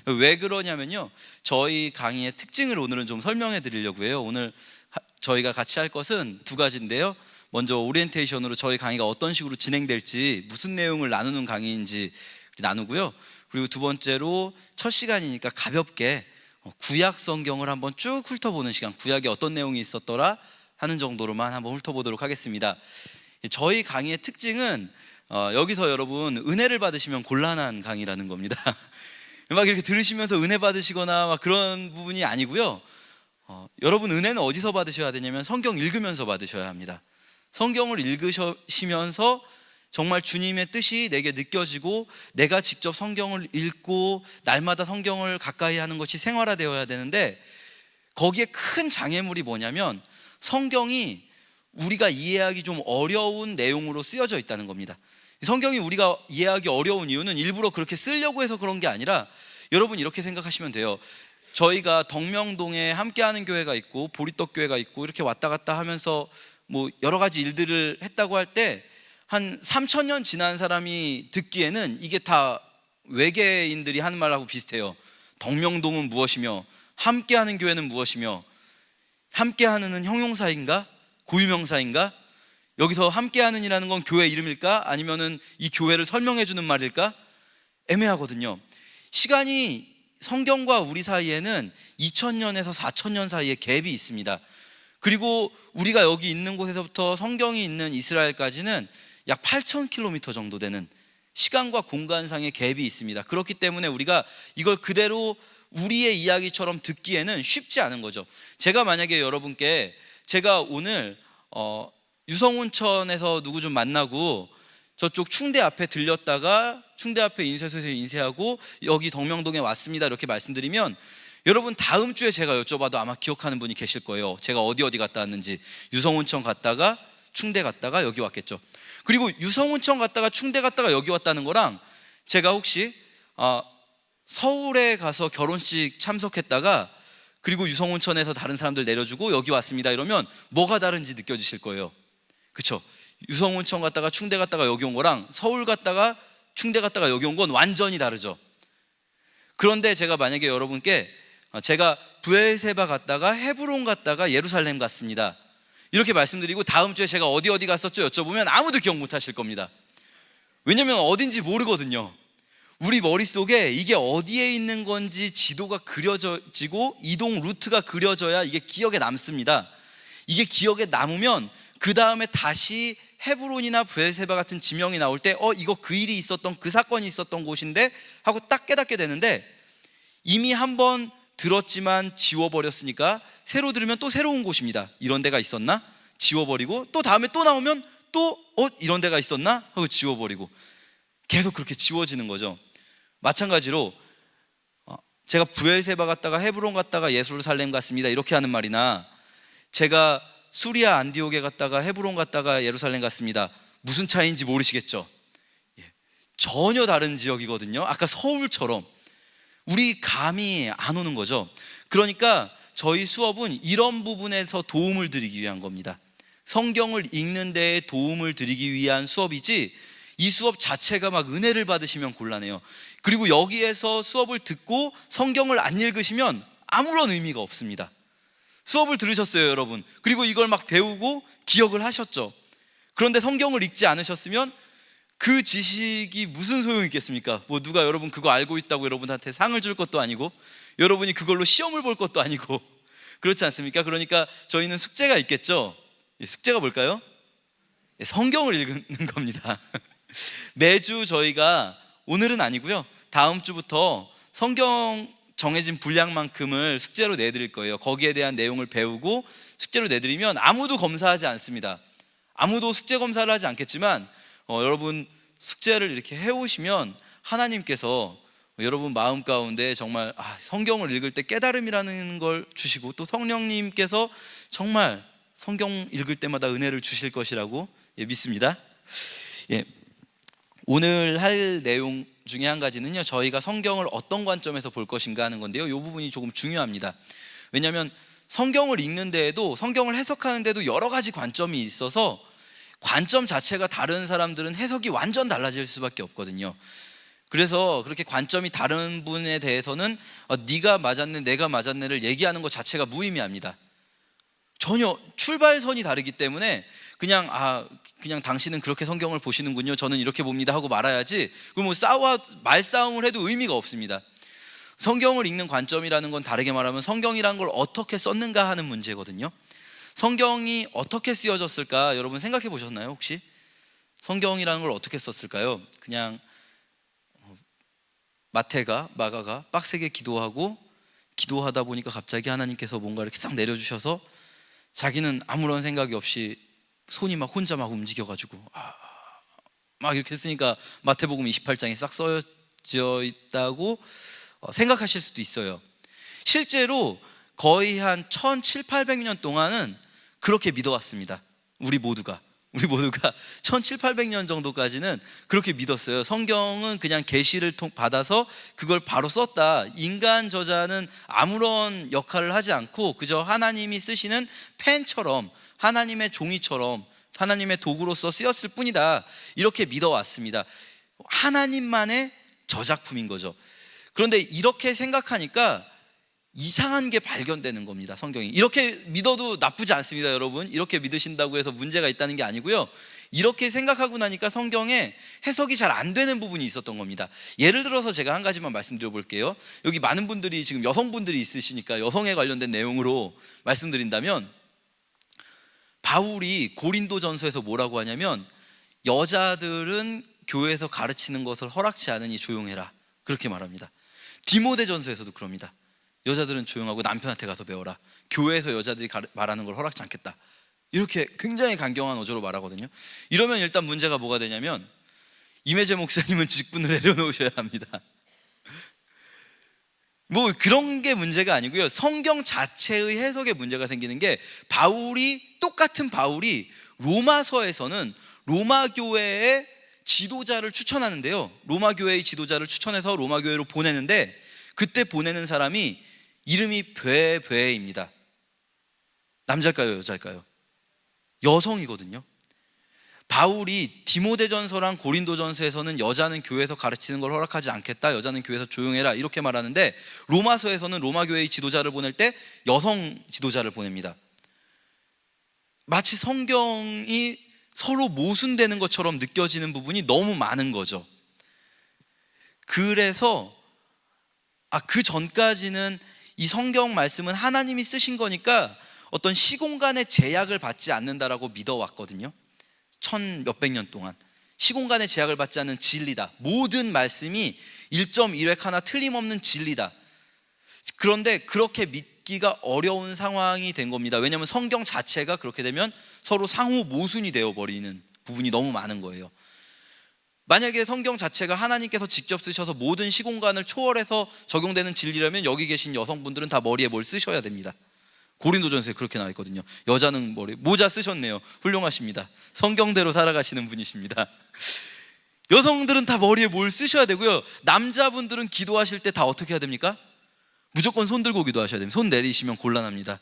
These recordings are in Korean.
왜 그러냐면요, 저희 강의의 특징을 오늘은 좀 설명해 드리려고 해요. 오늘 저희가 같이 할 것은 두 가지인데요. 먼저 오리엔테이션으로 저희 강의가 어떤 식으로 진행될지, 무슨 내용을 나누는 강의인지 나누고요. 그리고 두 번째로 첫 시간이니까 가볍게 구약 성경을 한번 쭉 훑어보는 시간, 구약에 어떤 내용이 있었더라 하는 정도로만 한번 훑어보도록 하겠습니다. 저희 강의의 특징은 여기서 여러분 은혜를 받으시면 곤란한 강의라는 겁니다. 막 이렇게 들으시면서 은혜 받으시거나 막 그런 부분이 아니고요. 여러분 은혜는 어디서 받으셔야 되냐면 성경 읽으면서 받으셔야 합니다. 성경을 읽으시면서 정말 주님의 뜻이 내게 느껴지고 내가 직접 성경을 읽고 날마다 성경을 가까이 하는 것이 생활화되어야 되는데, 거기에 큰 장애물이 뭐냐면 성경이 우리가 이해하기 좀 어려운 내용으로 쓰여져 있다는 겁니다. 성경이 우리가 이해하기 어려운 이유는 일부러 그렇게 쓰려고 해서 그런 게 아니라, 여러분 이렇게 생각하시면 돼요. 저희가 덕명동에 함께하는 교회가 있고 보리떡 교회가 있고 이렇게 왔다 갔다 하면서 뭐 여러 가지 일들을 했다고 할 때 한 3,000년 지난 사람이 듣기에는 이게 다 외계인들이 하는 말하고 비슷해요. 덕명동은 무엇이며 함께하는 교회는 무엇이며, 함께하는은 형용사인가 고유명사인가, 여기서 함께하는이라는 건 교회 이름일까 아니면은 이 교회를 설명해 주는 말일까, 애매하거든요. 시간이 성경과 우리 사이에는 2000년에서 4000년 사이에 갭이 있습니다. 그리고 우리가 여기 있는 곳에서부터 성경이 있는 이스라엘까지는 약 8000km 정도 되는 시간과 공간상의 갭이 있습니다. 그렇기 때문에 우리가 이걸 그대로 우리의 이야기처럼 듣기에는 쉽지 않은 거죠. 제가 만약에 여러분께 제가 오늘 유성운천에서 누구 좀 만나고 저쪽 충대 앞에 들렸다가 충대 앞에 인쇄소에서 인쇄하고 여기 덕명동에 왔습니다 이렇게 말씀드리면, 여러분 다음 주에 제가 여쭤봐도 아마 기억하는 분이 계실 거예요. 제가 어디 갔다 왔는지. 유성운천 갔다가 충대 갔다가 여기 왔겠죠. 그리고 유성운천 갔다가 충대 갔다가 여기 왔다는 거랑, 제가 혹시 서울에 가서 결혼식 참석했다가 그리고 유성운천에서 다른 사람들 내려주고 여기 왔습니다 이러면 뭐가 다른지 느껴지실 거예요. 그쵸? 유성운천 갔다가 충대 갔다가 여기 온 거랑 서울 갔다가 충대 갔다가 여기 온 건 완전히 다르죠. 그런데 제가 만약에 여러분께 제가 브엘세바 갔다가 헤브론 갔다가 예루살렘 갔습니다 이렇게 말씀드리고 다음 주에 제가 어디 갔었죠 여쭤보면 아무도 기억 못 하실 겁니다. 왜냐면 어딘지 모르거든요. 우리 머릿속에 이게 어디에 있는 건지 지도가 그려지고 이동 루트가 그려져야 이게 기억에 남습니다. 이게 기억에 남으면 그 다음에 다시 헤브론이나 브엘세바 같은 지명이 나올 때 이거 그 일이 있었던 그 사건이 있었던 곳인데 하고 딱 깨닫게 되는데, 이미 한번 들었지만 지워버렸으니까 새로 들으면 또 새로운 곳입니다. 이런 데가 있었나? 지워버리고 또 다음에 또 나오면 또 이런 데가 있었나? 하고 지워버리고 계속 그렇게 지워지는 거죠. 마찬가지로 제가 브엘세바 갔다가 헤브론 갔다가 예루살렘 갔습니다 이렇게 하는 말이나, 제가 수리아 안디옥에 갔다가 헤브론 갔다가 예루살렘 갔습니다, 무슨 차이인지 모르시겠죠? 전혀 다른 지역이거든요. 아까 서울처럼 우리 감이 안 오는 거죠. 그러니까 저희 수업은 이런 부분에서 도움을 드리기 위한 겁니다. 성경을 읽는 데에 도움을 드리기 위한 수업이지, 이 수업 자체가 막 은혜를 받으시면 곤란해요. 그리고 여기에서 수업을 듣고 성경을 안 읽으시면 아무런 의미가 없습니다. 수업을 들으셨어요 여러분, 그리고 이걸 막 배우고 기억을 하셨죠. 그런데 성경을 읽지 않으셨으면 그 지식이 무슨 소용이 있겠습니까? 뭐 누가 여러분 그거 알고 있다고 여러분한테 상을 줄 것도 아니고, 여러분이 그걸로 시험을 볼 것도 아니고, 그렇지 않습니까? 그러니까 저희는 숙제가 있겠죠. 숙제가 뭘까요? 성경을 읽는 겁니다. 매주 저희가, 오늘은 아니고요, 다음 주부터 성경 정해진 분량만큼을 숙제로 내드릴 거예요. 거기에 대한 내용을 배우고 숙제로 내드리면 아무도 검사하지 않습니다. 아무도 숙제 검사를 하지 않겠지만 여러분 숙제를 이렇게 해오시면 하나님께서 여러분 마음 가운데 정말 성경을 읽을 때 깨달음이라는 걸 주시고, 또 성령님께서 정말 성경 읽을 때마다 은혜를 주실 것이라고 믿습니다. 오늘 할 내용 중에 한 가지는요, 저희가 성경을 어떤 관점에서 볼 것인가 하는 건데요, 이 부분이 조금 중요합니다. 왜냐하면 성경을 읽는 데에도, 성경을 해석하는 데도 여러 가지 관점이 있어서 관점 자체가 다른 사람들은 해석이 완전 달라질 수밖에 없거든요. 그래서 그렇게 관점이 다른 분에 대해서는 네가 맞았네 내가 맞았네를 얘기하는 것 자체가 무의미합니다. 전혀 출발선이 다르기 때문에 그냥 당신은 그렇게 성경을 보시는군요, 저는 이렇게 봅니다 하고 말아야지, 그럼 뭐 말싸움을 해도 의미가 없습니다. 성경을 읽는 관점이라는 건 다르게 말하면 성경이라는 걸 어떻게 썼는가 하는 문제거든요. 성경이 어떻게 쓰여졌을까 여러분 생각해 보셨나요? 혹시 성경이라는 걸 어떻게 썼을까요? 그냥 마가가 빡세게 기도하다 보니까 갑자기 하나님께서 뭔가 이렇게 싹 내려주셔서 자기는 아무런 생각이 없이 손이 막 혼자 막 움직여가지고 막 이렇게 했으니까 마태복음 28장에 싹 써져 있다고 생각하실 수도 있어요. 실제로 거의 한 1700~1800년 동안은 그렇게 믿어왔습니다. 우리 모두가 1700~1800년 정도까지는 그렇게 믿었어요. 성경은 그냥 계시를 받아서 그걸 바로 썼다. 인간 저자는 아무런 역할을 하지 않고 그저 하나님이 쓰시는 펜처럼, 하나님의 종이처럼, 하나님의 도구로서 쓰였을 뿐이다. 이렇게 믿어왔습니다. 하나님만의 저작품인 거죠. 그런데 이렇게 생각하니까 이상한 게 발견되는 겁니다. 성경이 이렇게 믿어도 나쁘지 않습니다. 여러분, 이렇게 믿으신다고 해서 문제가 있다는 게 아니고요, 이렇게 생각하고 나니까 성경에 해석이 잘 안 되는 부분이 있었던 겁니다. 예를 들어서 제가 한 가지만 말씀드려 볼게요. 여기 많은 분들이 지금 여성분들이 있으시니까 여성에 관련된 내용으로 말씀드린다면, 바울이 고린도전서에서 뭐라고 하냐면 여자들은 교회에서 가르치는 것을 허락치 않으니 조용해라, 그렇게 말합니다. 디모데전서에서도 그럽니다. 여자들은 조용하고 남편한테 가서 배워라, 교회에서 여자들이 말하는 걸 허락치 않겠다, 이렇게 굉장히 강경한 어조로 말하거든요. 이러면 일단 문제가 뭐가 되냐면 임혜재 목사님은 직분을 내려놓으셔야 합니다. 뭐 그런 게 문제가 아니고요, 성경 자체의 해석에 문제가 생기는 게, 똑같은 바울이 로마서에서는 로마 교회의 지도자를 추천하는데요, 로마 교회의 지도자를 추천해서 로마 교회로 보내는데, 그때 보내는 사람이 이름이 베베입니다. 남자일까요, 여자일까요? 여성이거든요. 바울이 디모데전서랑 고린도전서에서는 여자는 교회에서 가르치는 걸 허락하지 않겠다, 여자는 교회에서 조용해라, 이렇게 말하는데, 로마서에서는 로마 교회의 지도자를 보낼 때 여성 지도자를 보냅니다. 마치 성경이 서로 모순되는 것처럼 느껴지는 부분이 너무 많은 거죠. 그래서 그 전까지는 이 성경 말씀은 하나님이 쓰신 거니까 어떤 시공간의 제약을 받지 않는다라고 믿어왔거든요. 1000몇백 년 동안 시공간의 제약을 받지 않는 진리다, 모든 말씀이 1.1획 하나 틀림없는 진리다. 그런데 그렇게 믿기가 어려운 상황이 된 겁니다. 왜냐하면 성경 자체가 그렇게 되면 서로 상호 모순이 되어버리는 부분이 너무 많은 거예요. 만약에 성경 자체가 하나님께서 직접 쓰셔서 모든 시공간을 초월해서 적용되는 진리라면 여기 계신 여성분들은 다 머리에 뭘 쓰셔야 됩니다. 고린도전서에 그렇게 나와 있거든요. 여자는 모자 쓰셨네요. 훌륭하십니다. 성경대로 살아가시는 분이십니다. 여성들은 다 머리에 뭘 쓰셔야 되고요, 남자분들은 기도하실 때 다 어떻게 해야 됩니까? 무조건 손 들고 기도하셔야 됩니다. 손 내리시면 곤란합니다.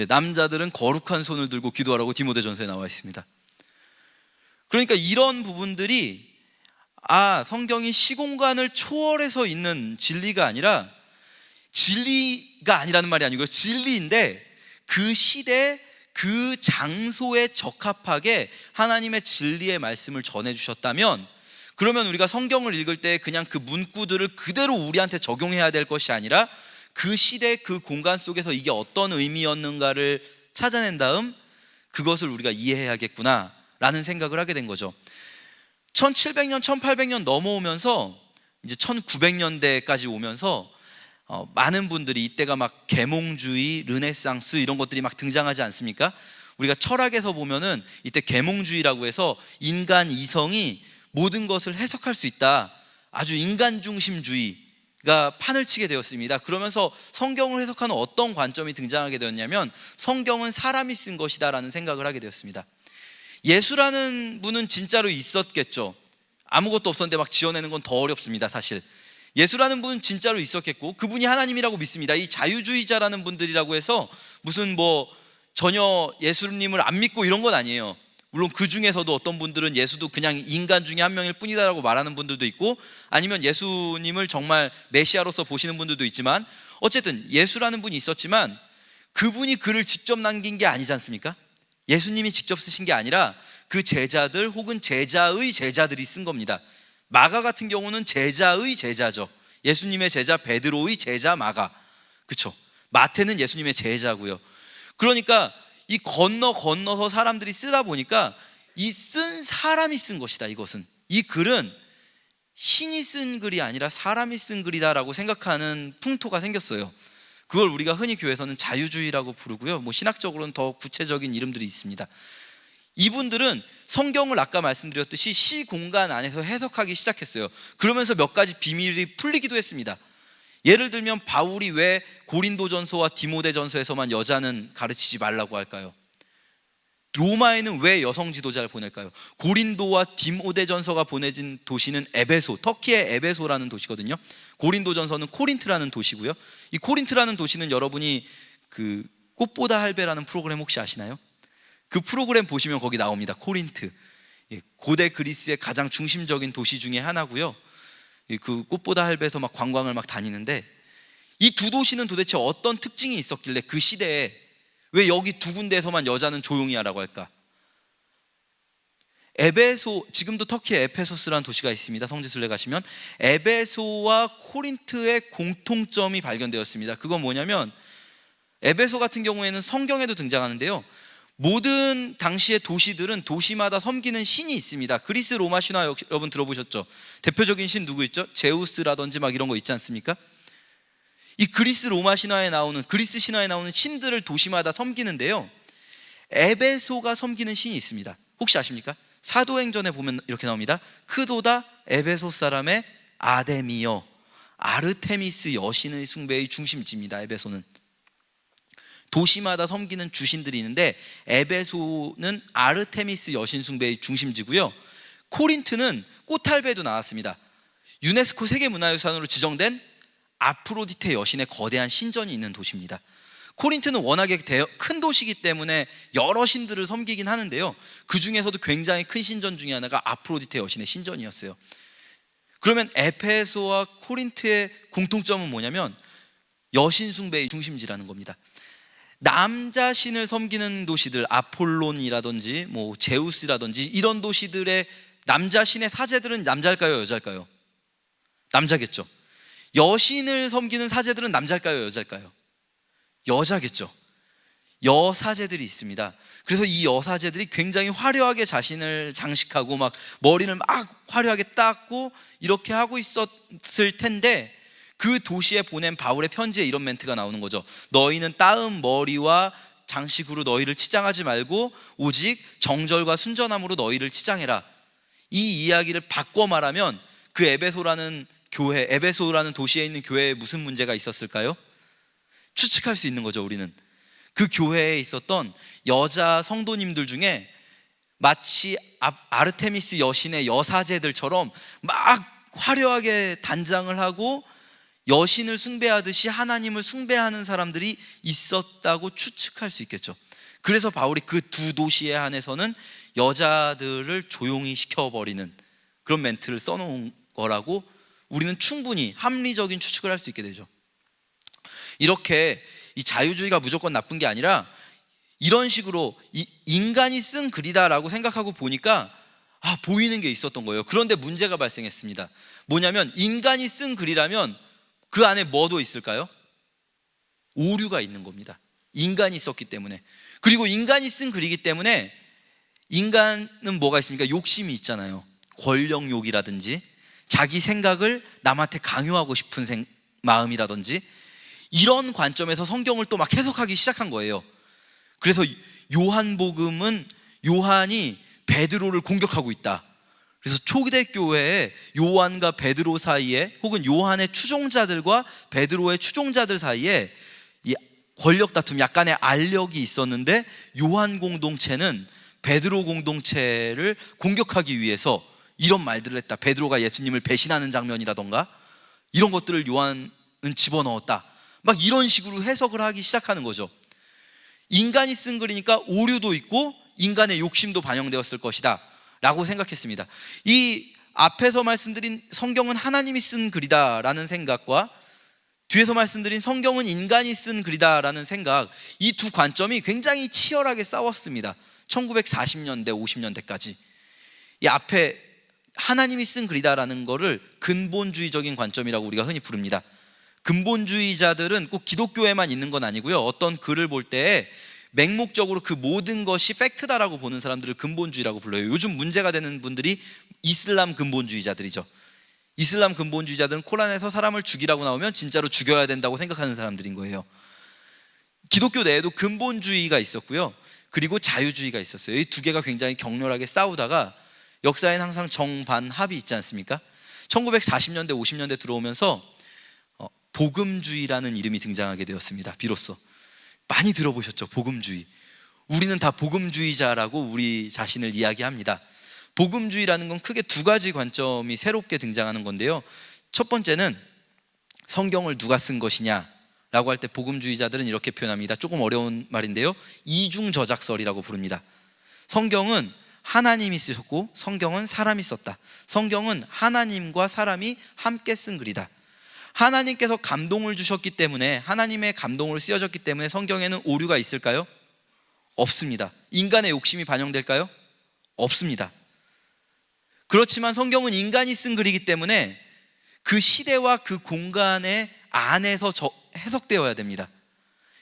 남자들은 거룩한 손을 들고 기도하라고 디모데전서에 나와 있습니다. 그러니까 이런 부분들이 성경이 시공간을 초월해서 있는 진리가 아니라, 진리가 아니라는 말이 아니고요, 진리인데 그 시대 그 장소에 적합하게 하나님의 진리의 말씀을 전해주셨다면, 그러면 우리가 성경을 읽을 때 그냥 그 문구들을 그대로 우리한테 적용해야 될 것이 아니라 그 시대 그 공간 속에서 이게 어떤 의미였는가를 찾아낸 다음 그것을 우리가 이해해야겠구나 라는 생각을 하게 된 거죠. 1700년, 1800년 넘어오면서 이제 1900년대까지 오면서 많은 분들이, 이때가 막 계몽주의, 르네상스 이런 것들이 막 등장하지 않습니까? 우리가 철학에서 보면은 이때 계몽주의라고 해서 인간 이성이 모든 것을 해석할 수 있다, 아주 인간 중심주의가 판을 치게 되었습니다. 그러면서 성경을 해석하는 어떤 관점이 등장하게 되었냐면, 성경은 사람이 쓴 것이다 라는 생각을 하게 되었습니다. 예수라는 분은 진짜로 있었겠죠. 아무것도 없었는데 막 지어내는 건 더 어렵습니다. 사실 예수라는 분은 진짜로 있었겠고 그분이 하나님이라고 믿습니다. 이 자유주의자라는 분들이라고 해서 무슨 전혀 예수님을 안 믿고 이런 건 아니에요. 물론 그 중에서도 어떤 분들은 예수도 그냥 인간 중에 한 명일 뿐이다라고 말하는 분들도 있고, 아니면 예수님을 정말 메시아로서 보시는 분들도 있지만, 어쨌든 예수라는 분이 있었지만 그분이 글을 직접 남긴 게 아니지 않습니까? 예수님이 직접 쓰신 게 아니라 그 제자들 혹은 제자의 제자들이 쓴 겁니다. 마가 같은 경우는 제자의 제자죠. 예수님의 제자 베드로의 제자 마가, 그렇죠? 마태는 예수님의 제자고요. 그러니까 이 건너서 사람들이 쓰다 보니까 이 쓴 사람이 쓴 것이다. 이것은, 이 글은 신이 쓴 글이 아니라 사람이 쓴 글이다라고 생각하는 풍토가 생겼어요. 그걸 우리가 흔히 교회에서는 자유주의라고 부르고요, 뭐 신학적으로는 더 구체적인 이름들이 있습니다. 이분들은 성경을 아까 말씀드렸듯이 시 공간 안에서 해석하기 시작했어요. 그러면서 몇 가지 비밀이 풀리기도 했습니다. 예를 들면 바울이 왜 고린도전서와 디모데전서에서만 여자는 가르치지 말라고 할까요? 로마에는 왜 여성 지도자를 보낼까요? 고린도와 디모데전서가 보내진 도시는 에베소, 터키의 에베소라는 도시거든요. 고린도전서는 코린트라는 도시고요. 이 코린트라는 도시는 여러분이 그 꽃보다 할배라는 프로그램 혹시 아시나요? 그 프로그램 보시면 거기 나옵니다. 코린트, 고대 그리스의 가장 중심적인 도시 중에 하나고요. 그 꽃보다 할배에서 막 관광을 막 다니는데, 이 두 도시는 도대체 어떤 특징이 있었길래 그 시대에 왜 여기 두 군데에서만 여자는 조용히 하라고 할까? 에베소, 지금도 터키에 에페소스라는 도시가 있습니다. 성지순례 가시면 에베소와 코린트의 공통점이 발견되었습니다. 그건 뭐냐면, 에베소 같은 경우에는 성경에도 등장하는데요, 모든 당시의 도시들은 도시마다 섬기는 신이 있습니다. 그리스 로마 신화 여러분 들어보셨죠? 대표적인 신 누구 있죠? 제우스라든지 막 이런 거 있지 않습니까? 이 그리스 로마 신화에 나오는, 그리스 신화에 나오는 신들을 도시마다 섬기는데요, 에베소가 섬기는 신이 있습니다. 혹시 아십니까? 사도행전에 보면 이렇게 나옵니다. 크도다 에베소 사람의 아데미여, 아르테미스 여신의 숭배의 중심지입니다. 에베소는 도시마다 섬기는 주신들이 있는데, 에베소는 아르테미스 여신 숭배의 중심지고요. 코린트는 꽃할배도 나왔습니다. 유네스코 세계문화유산으로 지정된 아프로디테 여신의 거대한 신전이 있는 도시입니다. 코린트는 워낙에 큰 도시이기 때문에 여러 신들을 섬기긴 하는데요, 그 중에서도 굉장히 큰 신전 중에 하나가 아프로디테 여신의 신전이었어요. 그러면 에페소와 코린트의 공통점은 뭐냐면 여신 숭배의 중심지라는 겁니다. 남자 신을 섬기는 도시들, 아폴론이라든지 뭐 제우스라든지 이런 도시들의 남자 신의 사제들은 남자일까요, 여자일까요? 남자겠죠. 여신을 섬기는 사제들은 남자일까요, 여자일까요? 여자겠죠. 여사제들이 있습니다. 그래서 이 여사제들이 굉장히 화려하게 자신을 장식하고 막 머리를 막 화려하게 닦고 이렇게 하고 있었을 텐데, 그 도시에 보낸 바울의 편지에 이런 멘트가 나오는 거죠. 너희는 따은 머리와 장식으로 너희를 치장하지 말고 오직 정절과 순전함으로 너희를 치장해라. 이 이야기를 바꿔 말하면 그 에베소라는 교회, 에베소라는 도시에 있는 교회에 무슨 문제가 있었을까요? 추측할 수 있는 거죠. 우리는 그 교회에 있었던 여자 성도님들 중에 마치 아르테미스 여신의 여사제들처럼 막 화려하게 단장을 하고 여신을 숭배하듯이 하나님을 숭배하는 사람들이 있었다고 추측할 수 있겠죠. 그래서 바울이 그 두 도시에 한해서는 여자들을 조용히 시켜버리는 그런 멘트를 써놓은 거라고 우리는 충분히 합리적인 추측을 할 수 있게 되죠. 이렇게 이 자유주의가 무조건 나쁜 게 아니라 이런 식으로 인간이 쓴 글이다라고 생각하고 보니까 보이는 게 있었던 거예요. 그런데 문제가 발생했습니다. 뭐냐면, 인간이 쓴 글이라면 그 안에 뭐도 있을까요? 오류가 있는 겁니다. 인간이 썼기 때문에. 그리고 인간이 쓴 글이기 때문에 인간은 뭐가 있습니까? 욕심이 있잖아요. 권력욕이라든지 자기 생각을 남한테 강요하고 싶은 마음이라든지 이런 관점에서 성경을 또 막 해석하기 시작한 거예요. 그래서 요한복음은 요한이 베드로를 공격하고 있다. 그래서 초대교회에 요한과 베드로 사이에, 혹은 요한의 추종자들과 베드로의 추종자들 사이에 이 권력 다툼, 약간의 알력이 있었는데, 요한 공동체는 베드로 공동체를 공격하기 위해서 이런 말들을 했다. 베드로가 예수님을 배신하는 장면이라던가 이런 것들을 요한은 집어넣었다. 막 이런 식으로 해석을 하기 시작하는 거죠. 인간이 쓴 글이니까 오류도 있고 인간의 욕심도 반영되었을 것이다 라고 생각했습니다. 이 앞에서 말씀드린 성경은 하나님이 쓴 글이다 라는 생각과 뒤에서 말씀드린 성경은 인간이 쓴 글이다 라는 생각, 이 두 관점이 굉장히 치열하게 싸웠습니다. 1940년대 50년대까지. 이 앞에 하나님이 쓴 글이다 라는 거를 근본주의적인 관점이라고 우리가 흔히 부릅니다. 근본주의자들은 꼭 기독교에만 있는 건 아니고요, 어떤 글을 볼 때 맹목적으로 그 모든 것이 팩트다라고 보는 사람들을 근본주의라고 불러요. 요즘 문제가 되는 분들이 이슬람 근본주의자들이죠. 이슬람 근본주의자들은 코란에서 사람을 죽이라고 나오면 진짜로 죽여야 된다고 생각하는 사람들인 거예요. 기독교 내에도 근본주의가 있었고요, 그리고 자유주의가 있었어요. 이 두 개가 굉장히 격렬하게 싸우다가 역사에는 항상 정반합이 있지 않습니까? 1940년대 50년대 들어오면서 복음주의라는 이름이 등장하게 되었습니다. 비로소 많이 들어보셨죠? 복음주의. 우리는 다 복음주의자라고 우리 자신을 이야기합니다. 복음주의라는 건 크게 두 가지 관점이 새롭게 등장하는 건데요, 첫 번째는 성경을 누가 쓴 것이냐 라고 할 때 복음주의자들은 이렇게 표현합니다. 조금 어려운 말인데요, 이중저작설이라고 부릅니다. 성경은 하나님이 쓰셨고 성경은 사람이 썼다. 성경은 하나님과 사람이 함께 쓴 글이다. 하나님께서 감동을 주셨기 때문에, 하나님의 감동으로 쓰여졌기 때문에 성경에는 오류가 있을까요? 없습니다. 인간의 욕심이 반영될까요? 없습니다. 그렇지만 성경은 인간이 쓴 글이기 때문에 그 시대와 그 공간의 안에서 해석되어야 됩니다.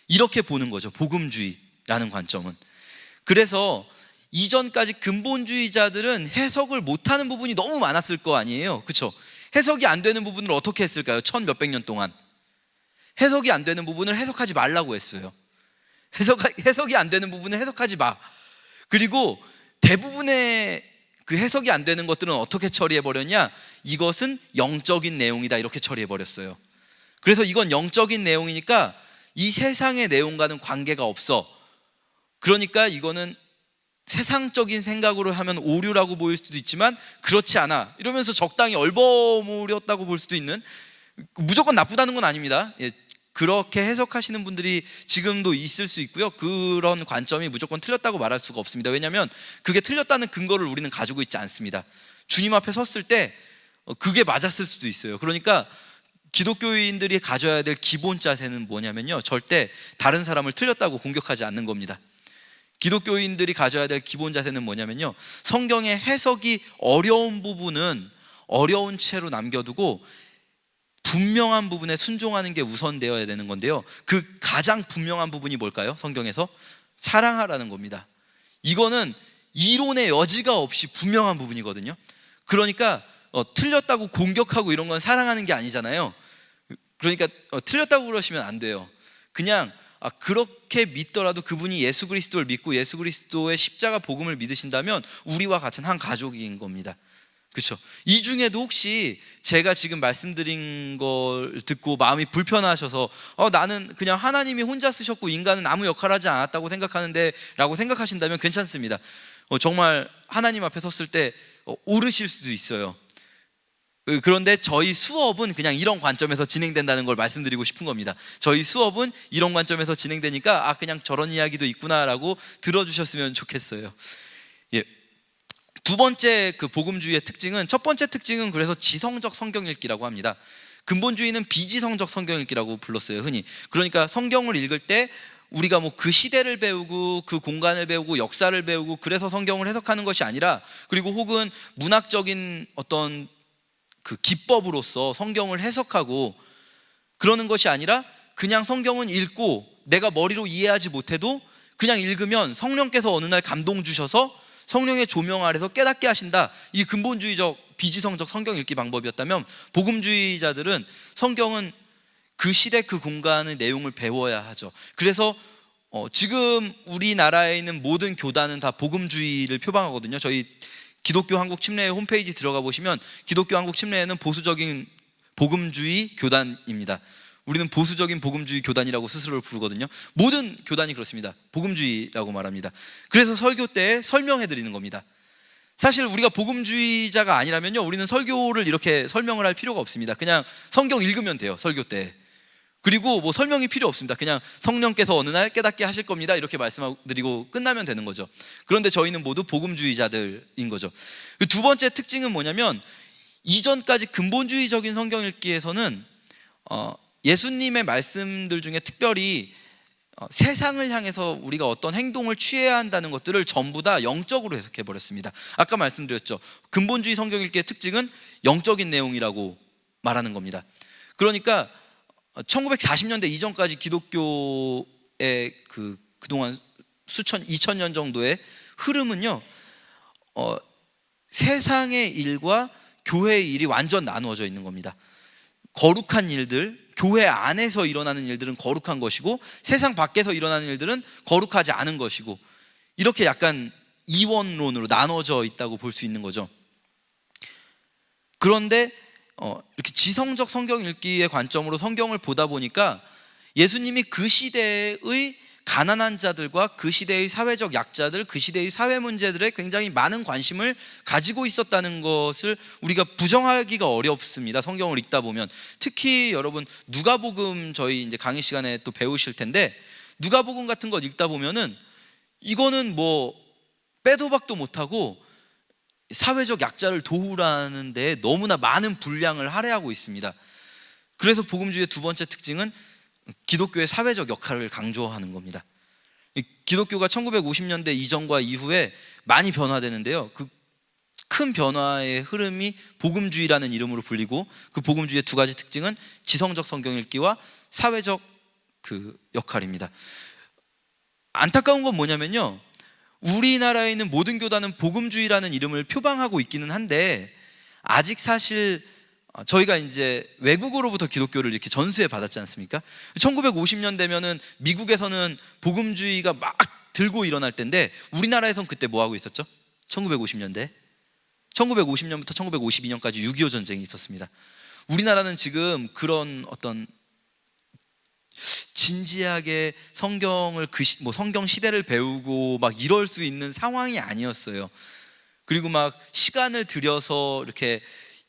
이렇게 보는 거죠, 복음주의라는 관점은. 그래서 이전까지 근본주의자들은 해석을 못하는 부분이 너무 많았을 거 아니에요, 그렇죠? 해석이 안 되는 부분을 어떻게 했을까요? 1000몇백 년 동안 해석이 안 되는 부분을 해석하지 말라고 했어요. 해석이 안 되는 부분을 해석하지 마. 그리고 대부분의 그 해석이 안 되는 것들은 어떻게 처리해버렸냐? 이것은 영적인 내용이다, 이렇게 처리해버렸어요. 그래서 이건 영적인 내용이니까 이 세상의 내용과는 관계가 없어. 그러니까 이거는 세상적인 생각으로 하면 오류라고 보일 수도 있지만 그렇지 않아, 이러면서 적당히 얼버무렸다고 볼 수도 있는, 무조건 나쁘다는 건 아닙니다. 그렇게 해석하시는 분들이 지금도 있을 수 있고요, 그런 관점이 무조건 틀렸다고 말할 수가 없습니다. 왜냐하면 그게 틀렸다는 근거를 우리는 가지고 있지 않습니다. 주님 앞에 섰을 때 그게 맞았을 수도 있어요. 그러니까 기독교인들이 가져야 될 기본 자세는 뭐냐면요, 절대 다른 사람을 틀렸다고 공격하지 않는 겁니다. 기독교인들이 가져야 될 기본 자세는 뭐냐면요, 성경의 해석이 어려운 부분은 어려운 채로 남겨두고 분명한 부분에 순종하는 게 우선되어야 되는 건데요, 그 가장 분명한 부분이 뭘까요? 성경에서 사랑하라는 겁니다. 이거는 이론의 여지가 없이 분명한 부분이거든요. 그러니까 틀렸다고 공격하고 이런 건 사랑하는 게 아니잖아요. 그러니까 틀렸다고 그러시면 안 돼요. 그냥 그렇게 믿더라도 그분이 예수 그리스도를 믿고 예수 그리스도의 십자가 복음을 믿으신다면 우리와 같은 한 가족인 겁니다. 그렇죠? 이 중에도 혹시 제가 지금 말씀드린 걸 듣고 마음이 불편하셔서 나는 그냥 하나님이 혼자 쓰셨고 인간은 아무 역할을 하지 않았다고 생각하는데 라고 생각하신다면 괜찮습니다. 정말 하나님 앞에 섰을 때 오르실 수도 있어요. 그런데 저희 수업은 그냥 이런 관점에서 진행된다는 걸 말씀드리고 싶은 겁니다. 저희 수업은 이런 관점에서 진행되니까 그냥 저런 이야기도 있구나라고 들어주셨으면 좋겠어요. 예. 두 번째 그 복음주의의 특징은, 첫 번째 특징은 그래서 지성적 성경 읽기라고 합니다. 근본주의는 비지성적 성경 읽기라고 불렀어요, 흔히. 그러니까 성경을 읽을 때 우리가 뭐 그 시대를 배우고 그 공간을 배우고 역사를 배우고 그래서 성경을 해석하는 것이 아니라, 그리고 혹은 문학적인 어떤 그 기법으로서 성경을 해석하고 그러는 것이 아니라 그냥 성경은 읽고 내가 머리로 이해하지 못해도 그냥 읽으면 성령께서 어느 날 감동 주셔서 성령의 조명 아래서 깨닫게 하신다. 이 근본주의적 비지성적 성경 읽기 방법이었다면, 복음주의자들은 성경은 그 시대 그 공간의 내용을 배워야 하죠. 그래서 지금 우리나라에 있는 모든 교단은 다 복음주의를 표방하거든요. 저희 기독교 한국 침례회 홈페이지 들어가 보시면 기독교 한국 침례회는 보수적인 복음주의 교단입니다. 우리는 보수적인 복음주의 교단이라고 스스로를 부르거든요. 모든 교단이 그렇습니다. 복음주의라고 말합니다. 그래서 설교 때 설명해 드리는 겁니다. 사실 우리가 복음주의자가 아니라면요, 우리는 설교를 이렇게 설명을 할 필요가 없습니다. 그냥 성경 읽으면 돼요, 설교 때. 그리고 뭐 설명이 필요 없습니다. 그냥 성령께서 어느 날 깨닫게 하실 겁니다, 이렇게 말씀드리고 끝나면 되는 거죠. 그런데 저희는 모두 복음주의자들인 거죠. 그 두 번째 특징은 뭐냐면, 이전까지 근본주의적인 성경 읽기에서는 예수님의 말씀들 중에 특별히 세상을 향해서 우리가 어떤 행동을 취해야 한다는 것들을 전부 다 영적으로 해석해 버렸습니다. 아까 말씀드렸죠. 근본주의 성경 읽기의 특징은 영적인 내용이라고 말하는 겁니다. 그러니까 1940년대 이전까지 기독교의 그동안 2000년 정도의 흐름은요, 세상의 일과 교회의 일이 완전 나누어져 있는 겁니다. 거룩한 일들, 교회 안에서 일어나는 일들은 거룩한 것이고, 세상 밖에서 일어나는 일들은 거룩하지 않은 것이고, 이렇게 약간 이원론으로 나눠져 있다고 볼 수 있는 거죠. 그런데 이렇게 지성적 성경 읽기의 관점으로 성경을 보다 보니까 예수님이 그 시대의 가난한 자들과 그 시대의 사회적 약자들, 그 시대의 사회 문제들에 굉장히 많은 관심을 가지고 있었다는 것을 우리가 부정하기가 어렵습니다. 성경을 읽다 보면. 특히 여러분, 누가복음 저희 이제 강의 시간에 또 배우실 텐데, 누가복음 같은 거 읽다 보면은 이거는 뭐 빼도 박도 못하고 사회적 약자를 도우라는 데 너무나 많은 분량을 할애하고 있습니다. 그래서 복음주의의 두 번째 특징은 기독교의 사회적 역할을 강조하는 겁니다. 기독교가 1950년대 이전과 이후에 많이 변화되는데요, 그 큰 변화의 흐름이 복음주의라는 이름으로 불리고, 그 복음주의의 두 가지 특징은 지성적 성경 읽기와 사회적 역할입니다. 안타까운 건 뭐냐면요, 우리나라에 있는 모든 교단은 복음주의라는 이름을 표방하고 있기는 한데, 아직 사실 저희가 이제 외국으로부터 기독교를 이렇게 전수해 받았지 않습니까? 1950년 되면은 미국에서는 복음주의가 막 들고 일어날 때인데, 우리나라에선 그때 뭐 하고 있었죠? 1950년대 1950년부터 1952년까지 6.25 전쟁이 있었습니다. 우리나라는 지금 그런 어떤 진지하게 성경을 성경 시대를 배우고 막 이럴 수 있는 상황이 아니었어요. 그리고 막 시간을 들여서 이렇게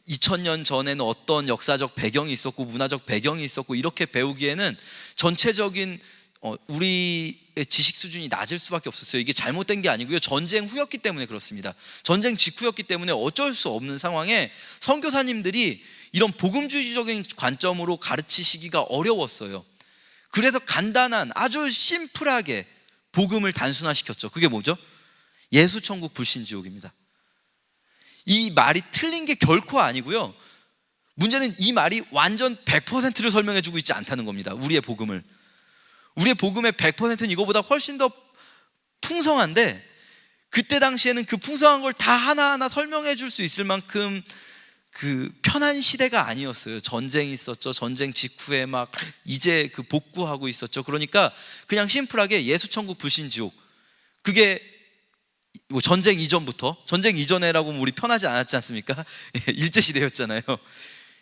2000년 전에는 어떤 역사적 배경이 있었고 문화적 배경이 있었고 이렇게 배우기에는 전체적인 우리의 지식 수준이 낮을 수밖에 없었어요. 이게 잘못된 게 아니고요, 전쟁 후였기 때문에 그렇습니다. 전쟁 직후였기 때문에 어쩔 수 없는 상황에 선교사님들이 이런 복음주의적인 관점으로 가르치시기가 어려웠어요. 그래서 간단한, 아주 심플하게 복음을 단순화시켰죠. 그게 뭐죠? 예수천국 불신지옥입니다. 이 말이 틀린 게 결코 아니고요, 문제는 이 말이 완전 100%를 설명해주고 있지 않다는 겁니다. 우리의 복음을. 우리의 복음의 100%는 이거보다 훨씬 더 풍성한데, 그때 당시에는 그 풍성한 걸 다 하나하나 설명해 줄 수 있을 만큼 편한 시대가 아니었어요. 전쟁이 있었죠. 전쟁 직후에 막 이제 복구하고 있었죠. 그러니까 그냥 심플하게 예수천국 불신지옥, 그게 뭐 전쟁 이전부터, 전쟁 이전에라고 하면 우리 편하지 않았지 않습니까? 일제시대였잖아요.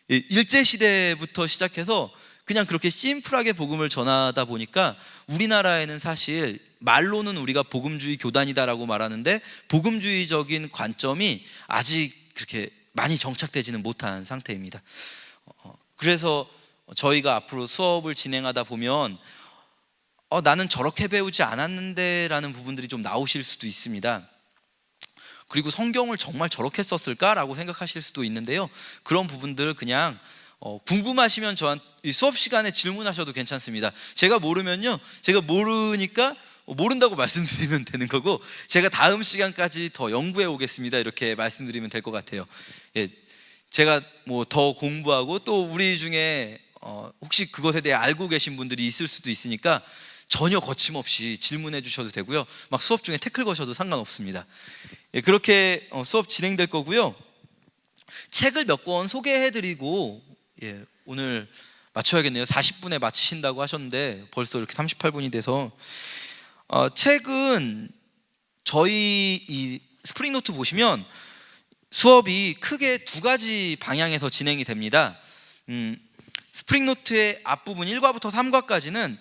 일제시대부터 시작해서 그냥 그렇게 심플하게 복음을 전하다 보니까 우리나라에는 사실 말로는 우리가 복음주의 교단이다라고 말하는데, 복음주의적인 관점이 아직 그렇게 많이 정착되지는 못한 상태입니다. 그래서 저희가 앞으로 수업을 진행하다 보면 나는 저렇게 배우지 않았는데 라는 부분들이 좀 나오실 수도 있습니다. 그리고 성경을 정말 저렇게 썼을까라고 생각하실 수도 있는데요, 그런 부분들 그냥 궁금하시면 저한테 수업 시간에 질문하셔도 괜찮습니다. 제가 모르면요, 제가 모르니까 모른다고 말씀드리면 되는 거고, 제가 다음 시간까지 더 연구해 오겠습니다, 이렇게 말씀드리면 될 것 같아요. 제가 뭐 더 공부하고, 또 우리 중에 혹시 그것에 대해 알고 계신 분들이 있을 수도 있으니까 전혀 거침없이 질문해 주셔도 되고요, 막 수업 중에 태클 거셔도 상관없습니다. 그렇게 수업 진행될 거고요. 책을 몇 권 소개해 드리고 오늘 마쳐야겠네요. 40분에 마치신다고 하셨는데 벌써 이렇게 38분이 돼서, 책은 저희 이 스프링노트 보시면 수업이 크게 두 가지 방향에서 진행이 됩니다. 스프링노트의 앞부분 1과부터 3과까지는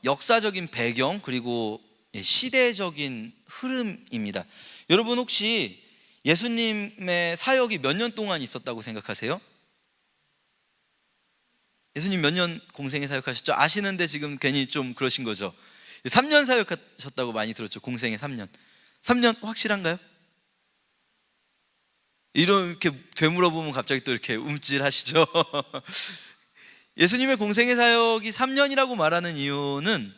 역사적인 배경 그리고 시대적인 흐름입니다. 여러분 혹시 예수님의 사역이 몇 년 동안 있었다고 생각하세요? 예수님 몇 년 공생애 사역하셨죠? 아시는데 지금 괜히 좀 그러신 거죠? 3년 사역하셨다고 많이 들었죠. 공생애 3년. 3년 확실한가요? 이렇게 되물어보면 갑자기 또 이렇게 움찔하시죠? 예수님의 공생애 사역이 3년이라고 말하는 이유는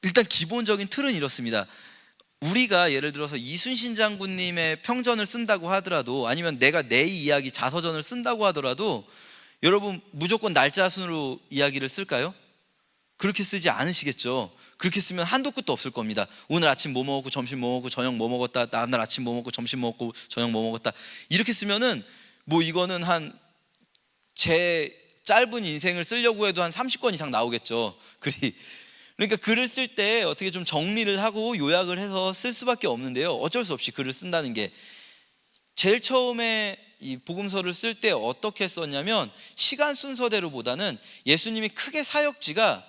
일단 기본적인 틀은 이렇습니다. 우리가 예를 들어서 이순신 장군님의 평전을 쓴다고 하더라도, 아니면 내가 내 이야기 자서전을 쓴다고 하더라도 여러분 무조건 날짜 순으로 이야기를 쓸까요? 그렇게 쓰지 않으시겠죠. 그렇게 쓰면 한도 끝도 없을 겁니다. 오늘 아침 뭐 먹었고, 점심 뭐 먹고, 저녁 뭐 먹었다, 다음날 아침 뭐 먹고, 점심 뭐 먹고, 저녁 뭐 먹었다, 이렇게 쓰면은 뭐 이거는 한 제 짧은 인생을 쓰려고 해도 한 30권 이상 나오겠죠. 그러니까 글을 쓸 때 어떻게 좀 정리를 하고 요약을 해서 쓸 수밖에 없는데요. 어쩔 수 없이 글을 쓴다는 게, 제일 처음에 이 복음서를 쓸 때 어떻게 썼냐면, 시간 순서대로보다는 예수님이 크게 사역지가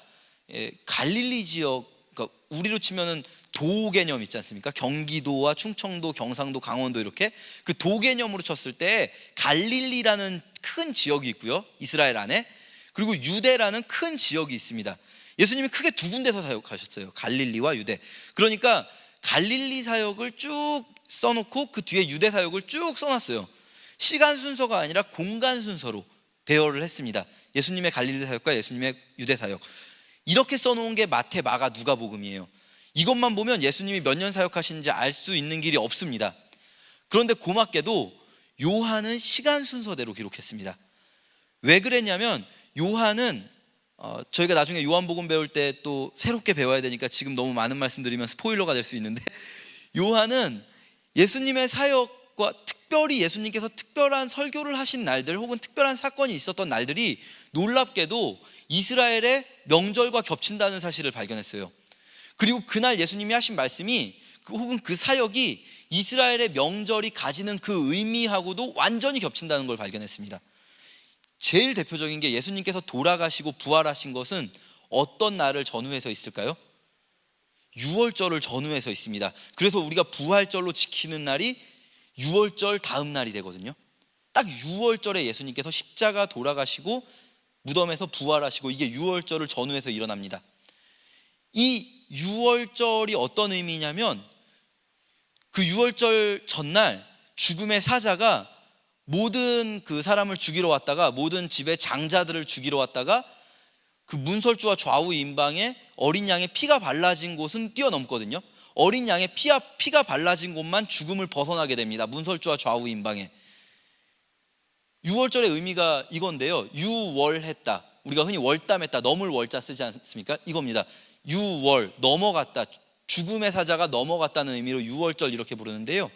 갈릴리 지역, 그러니까 우리로 치면은 도 개념 있지 않습니까? 경기도와 충청도, 경상도, 강원도, 이렇게 그 도 개념으로 쳤을 때 갈릴리라는 큰 지역이 있고요, 이스라엘 안에. 그리고 유대라는 큰 지역이 있습니다. 예수님이 크게 두 군데서 사역하셨어요. 갈릴리와 유대. 그러니까 갈릴리 사역을 쭉 써놓고 그 뒤에 유대 사역을 쭉 써놨어요. 시간 순서가 아니라 공간 순서로 배열을 했습니다. 예수님의 갈릴리 사역과 예수님의 유대 사역, 이렇게 써놓은 게 마태, 마가, 누가복음이에요. 이것만 보면 예수님이 몇 년 사역하시는지 알 수 있는 길이 없습니다. 그런데 고맙게도 요한은 시간 순서대로 기록했습니다. 왜 그랬냐면, 요한은 저희가 나중에 요한복음 배울 때 또 새롭게 배워야 되니까 지금 너무 많은 말씀 드리면 스포일러가 될 수 있는데, 요한은 예수님의 사역과 특별히 예수님께서 특별한 설교를 하신 날들, 혹은 특별한 사건이 있었던 날들이 놀랍게도 이스라엘의 명절과 겹친다는 사실을 발견했어요. 그리고 그날 예수님이 하신 말씀이, 혹은 그 사역이 이스라엘의 명절이 가지는 그 의미하고도 완전히 겹친다는 걸 발견했습니다. 제일 대표적인 게, 예수님께서 돌아가시고 부활하신 것은 어떤 날을 전후해서 있을까요? 유월절을 전후해서 있습니다. 그래서 우리가 부활절로 지키는 날이 유월절 다음 날이 되거든요. 딱 유월절에 예수님께서 십자가 돌아가시고 무덤에서 부활하시고, 이게 유월절을 전후해서 일어납니다. 이 유월절이 어떤 의미냐면, 그 유월절 전날 죽음의 사자가 모든 그 사람을 죽이러 왔다가, 모든 집의 장자들을 죽이러 왔다가, 그 문설주와 좌우 임방에 어린 양의 피가 발라진 곳은 뛰어넘거든요. 어린 양의 피가 발라진 곳만 죽음을 벗어나게 됩니다. 문설주와 좌우 임방에. 유월절의 의미가 이건데요, 유월했다, 우리가 흔히 월담했다, 넘을 월자 쓰지 않습니까? 이겁니다. 유월, 넘어갔다, 죽음의 사자가 넘어갔다는 의미로 유월절 이렇게 부르는데요,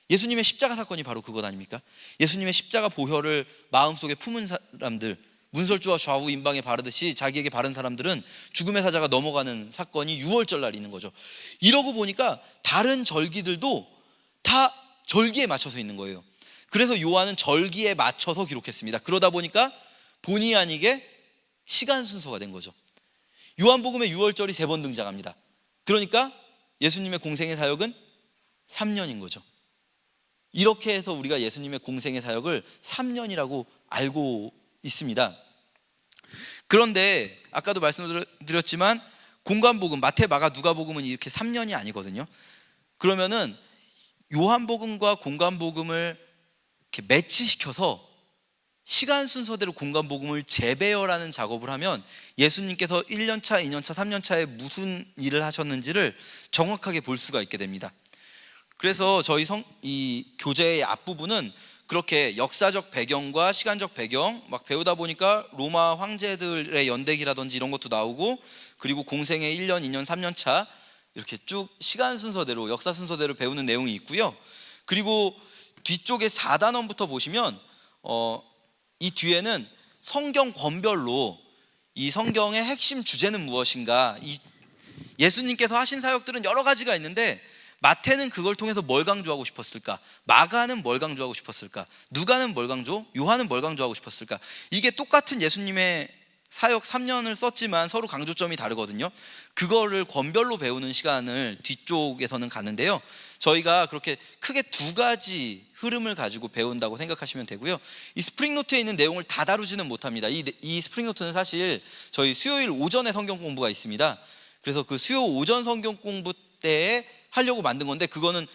예수님의 십자가 사건이 바로 그것 아닙니까? 예수님의 십자가 보혈을 마음속에 품은 사람들, 문설주와 좌우 임방에 바르듯이 자기에게 바른 사람들은 죽음의 사자가 넘어가는 사건이 유월절 날 있는 거죠. 이러고 보니까 다른 절기들도 다 절기에 맞춰서 있는 거예요. 그래서 요한은 절기에 맞춰서 기록했습니다. 그러다 보니까 본의 아니게 시간 순서가 된 거죠. 요한복음에 유월절이 3번 등장합니다. 그러니까 예수님의 공생의 사역은 3년인 거죠. 이렇게 해서 우리가 예수님의 공생의 사역을 3년이라고 알고 있습니다. 그런데 아까도 말씀드렸지만, 공간복음, 마태, 마가, 누가복음은 이렇게 3년이 아니거든요. 그러면은 요한복음과 공간복음을 이렇게 매치시켜서 시간 순서대로 공간복음을 재배열하는 작업을 하면, 예수님께서 1년차, 2년차, 3년차에 무슨 일을 하셨는지를 정확하게 볼 수가 있게 됩니다. 그래서 저희 이 교재의 앞부분은 그렇게 역사적 배경과 시간적 배경 막 배우다 보니까 로마 황제들의 연대기라든지 이런 것도 나오고, 그리고 공생의 1년, 2년, 3년차 이렇게 쭉 시간 순서대로, 역사 순서대로 배우는 내용이 있고요. 그리고 뒤쪽에 4단원부터 보시면 이 뒤에는 성경 권별로 이 성경의 핵심 주제는 무엇인가, 이 예수님께서 하신 사역들은 여러 가지가 있는데, 마태는 그걸 통해서 뭘 강조하고 싶었을까? 마가는 뭘 강조하고 싶었을까? 누가는 뭘 강조? 요한은 뭘 강조하고 싶었을까? 이게 똑같은 예수님의 사역 3년을 썼지만 서로 강조점이 다르거든요. 그거를 권별로 배우는 시간을 뒤쪽에서는 갖는데요. 저희가 그렇게 크게 두 가지 흐름을 가지고 배운다고 생각하시면 되고요. 이 스프링노트에 있는 내용을 다 다루지는 못합니다. 이 스프링노트는 사실 저희 수요일 오전에 성경 공부가 있습니다. 그래서 그 수요 오전 성경 공부 때에 하려고 만든 건데 그거는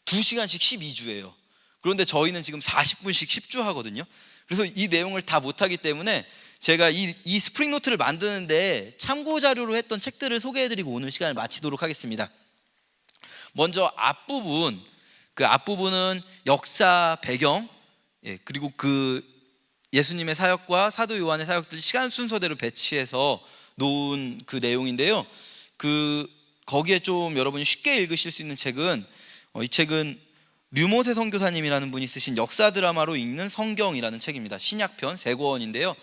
2시간씩 12주예요. 그런데 저희는 지금 40분씩 10주 하거든요. 그래서 이 내용을 다 못하기 때문에 제가 이 스프링노트를 만드는데 참고 자료로 했던 책들을 소개해드리고 오늘 시간을 마치도록 하겠습니다. 먼저 앞부분, 그 앞부분은 역사 배경, 그리고 그 예수님의 사역과 사도 요한의 사역들 시간 순서대로 배치해서 놓은 그 내용인데요. 거기에 좀 여러분이 쉽게 읽으실 수 있는 책은 이 책은 류모세 선교사님이라는 분이 쓰신 역사 드라마로 읽는 성경이라는 책입니다. 신약편 3권인데요.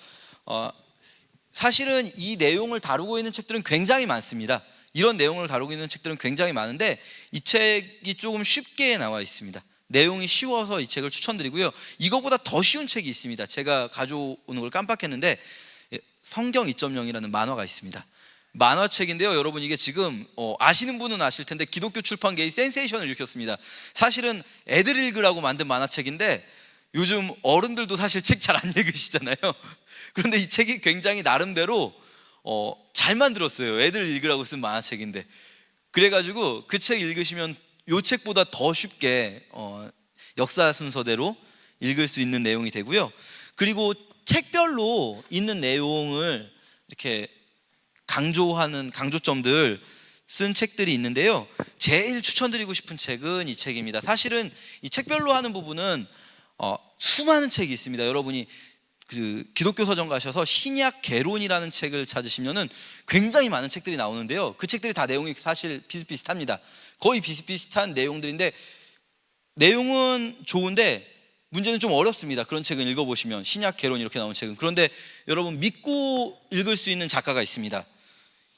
사실은 이 내용을 다루고 있는 책들은 굉장히 많습니다. 이런 내용을 다루고 있는 책들은 굉장히 많은데 이 책이 조금 쉽게 나와 있습니다. 내용이 쉬워서 이 책을 추천드리고요. 이거보다 더 쉬운 책이 있습니다. 제가 가져오는 걸 깜빡했는데 성경 2.0이라는 만화가 있습니다. 만화책인데요. 여러분 이게 지금 아시는 분은 아실 텐데 기독교 출판계의 센세이션을 일으켰습니다. 사실은 애들 읽으라고 만든 만화책인데 요즘 어른들도 사실 책 잘 안 읽으시잖아요. 그런데 이 책이 굉장히 나름대로 잘 만들었어요. 애들 읽으라고 쓴 만화책인데. 그래가지고 그 책 읽으시면 이 책보다 더 쉽게 역사 순서대로 읽을 수 있는 내용이 되고요. 그리고 책별로 있는 내용을 이렇게 강조하는 강조점들 쓴 책들이 있는데요. 제일 추천드리고 싶은 책은 이 책입니다. 사실은 이 책별로 하는 부분은 수많은 책이 있습니다. 여러분이 그 기독교 서점 가셔서 신약 개론이라는 책을 찾으시면은 굉장히 많은 책들이 나오는데요. 그 책들이 다 내용이 사실 비슷비슷합니다. 거의 비슷비슷한 내용들인데 내용은 좋은데 문제는 좀 어렵습니다. 그런 책은 읽어보시면 신약 개론 이렇게 나온 책은. 그런데 여러분 믿고 읽을 수 있는 작가가 있습니다.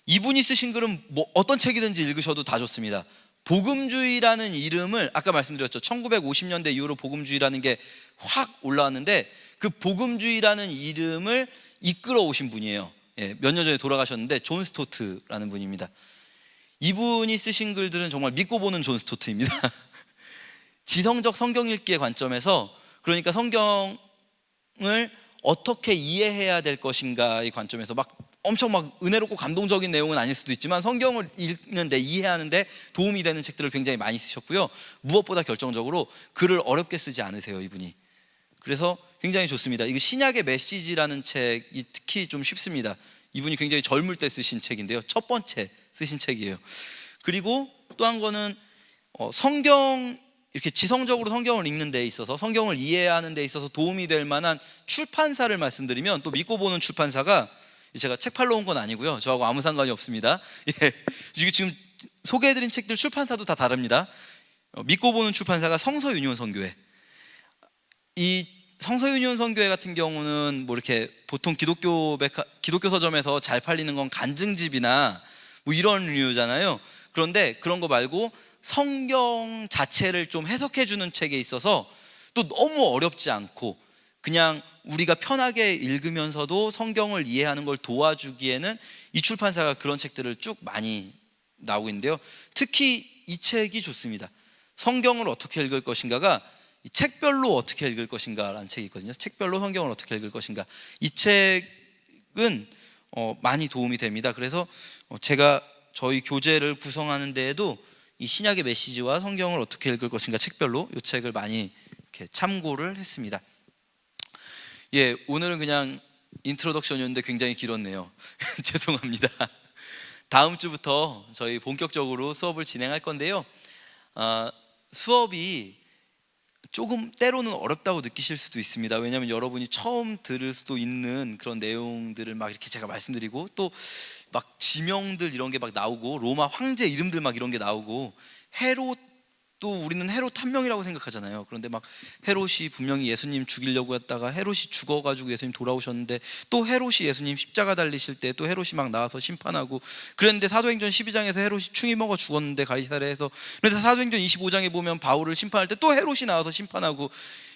이분이 쓰신 글은 어떤 책이든지 읽으셔도 다 좋습니다. 복음주의라는 이름을 아까 말씀드렸죠. 1950년대 이후로 복음주의라는 게 확 올라왔는데 그 복음주의라는 이름을 이끌어 오신 분이에요. 몇 년 전에 돌아가셨는데 존 스토트라는 분입니다. 이분이 쓰신 글들은 정말 믿고 보는 존 스토트입니다. 지성적 성경 읽기의 관점에서, 그러니까 성경을 어떻게 이해해야 될 것인가의 관점에서 엄청 은혜롭고 감동적인 내용은 아닐 수도 있지만 성경을 읽는데 이해하는데 도움이 되는 책들을 굉장히 많이 쓰셨고요. 무엇보다 결정적으로 글을 어렵게 쓰지 않으세요, 이분이. 그래서 굉장히 좋습니다. 이거 신약의 메시지라는 책이 특히 좀 쉽습니다. 이분이 굉장히 젊을 때 쓰신 책인데요. 첫 번째 쓰신 책이에요. 그리고 또 한 거는 성경, 이렇게 지성적으로 성경을 읽는 데 있어서, 성경을 이해하는 데 있어서 도움이 될 만한 출판사를 말씀드리면, 또 믿고 보는 출판사가, 제가 책 팔러 온 건 아니고요. 저하고 아무 상관이 없습니다. 지금 소개해드린 책들 출판사도 다 다릅니다. 믿고 보는 출판사가 성서유니온 선교회. 이 성서유니온 선교회 같은 경우는 이렇게 보통 기독교 서점에서 잘 팔리는 건 간증집이나 이런 류잖아요. 그런데 그런 거 말고 성경 자체를 좀 해석해 주는 책에 있어서 또 너무 어렵지 않고 그냥 우리가 편하게 읽으면서도 성경을 이해하는 걸 도와주기에는 이 출판사가 그런 책들을 쭉 많이 나오고 있는데요. 특히 이 책이 좋습니다. 성경을 어떻게 읽을 것인가가, 이 책별로 어떻게 읽을 것인가라는 책이 있거든요. 책별로 성경을 어떻게 읽을 것인가. 이 책은 많이 도움이 됩니다. 그래서 제가 저희 교재를 구성하는 데에도 이 신약의 메시지와 성경을 어떻게 읽을 것인가 책별로 이 책을 많이 이렇게 참고를 했습니다. 오늘은 그냥 인트로덕션이었는데 굉장히 길었네요. 죄송합니다. 다음 주부터 저희 본격적으로 수업을 진행할 건데요. 수업이 조금 때로는 어렵다고 느끼실 수도 있습니다. 왜냐하면 여러분이 처음 들을 수도 있는 그런 내용들을 이렇게 제가 말씀드리고, 또 지명들 이런 게 나오고, 로마 황제 이름들 이런 게 나오고, 또 우리는 헤롯 한 명이라고 생각하잖아요. 그런데 헤롯이 분명히 예수님 죽이려고 했다가 헤롯이 죽어가지고 예수님 돌아오셨는데, 또 헤롯이 예수님 십자가 달리실 때 또 헤롯이 나와서 심판하고, 그랬는데 사도행전 12장에서 헤롯이 충이 먹어 죽었는데 가이사랴에서, 그래서 사도행전 25장에 보면 바울을 심판할 때 또 헤롯이 나와서 심판하고,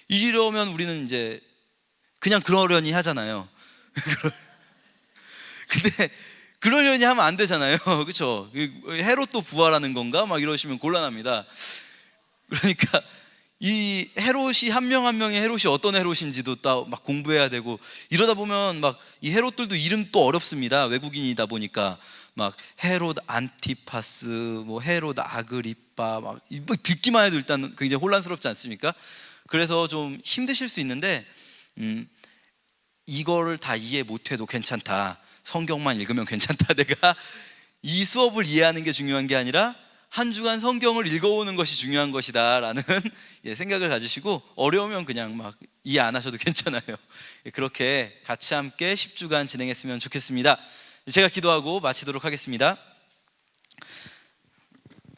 이러면 우리는 이제 그냥 그러려니 하잖아요. 근데 그러려니 하면 안 되잖아요. 그렇죠? 헤롯도 부활하는 건가? 막 이러시면 곤란합니다. 그러니까 이 헤롯이 한 명 한 명의 헤롯이 어떤 헤롯인지도 또 막 공부해야 되고, 이러다 보면 막 이 헤롯들도 이름 또 어렵습니다. 외국인이다 보니까 막 헤롯 안티파스, 뭐 헤롯 아그리빠, 막 듣기만 해도 일단 굉장히 혼란스럽지 않습니까? 그래서 좀 힘드실 수 있는데 이거를 다 이해 못해도 괜찮다, 성경만 읽으면 괜찮다, 내가 이 수업을 이해하는 게 중요한 게 아니라 한 주간 성경을 읽어오는 것이 중요한 것이다 라는 생각을 가지시고, 어려우면 그냥 막 이해 안 하셔도 괜찮아요. 그렇게 같이 함께 10주간 진행했으면 좋겠습니다. 제가 기도하고 마치도록 하겠습니다.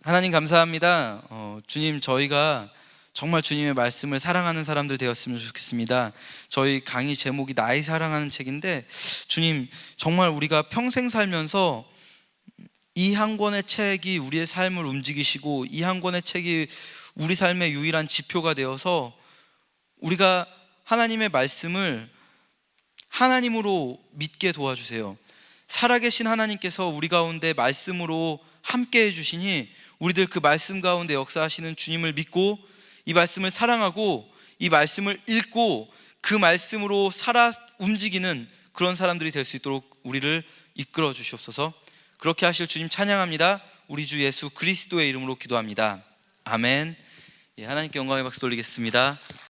하나님 감사합니다. 주님, 저희가 정말 주님의 말씀을 사랑하는 사람들 되었으면 좋겠습니다. 저희 강의 제목이 나의 사랑하는 책인데, 주님 정말 우리가 평생 살면서 이 한 권의 책이 우리의 삶을 움직이시고, 이 한 권의 책이 우리 삶의 유일한 지표가 되어서 우리가 하나님의 말씀을 하나님으로 믿게 도와주세요. 살아계신 하나님께서 우리 가운데 말씀으로 함께 해주시니 우리들 그 말씀 가운데 역사하시는 주님을 믿고, 이 말씀을 사랑하고, 이 말씀을 읽고 그 말씀으로 살아 움직이는 그런 사람들이 될 수 있도록 우리를 이끌어 주시옵소서. 그렇게 하실 주님 찬양합니다. 우리 주 예수 그리스도의 이름으로 기도합니다. 아멘. 하나님께 영광의 박수 올리겠습니다.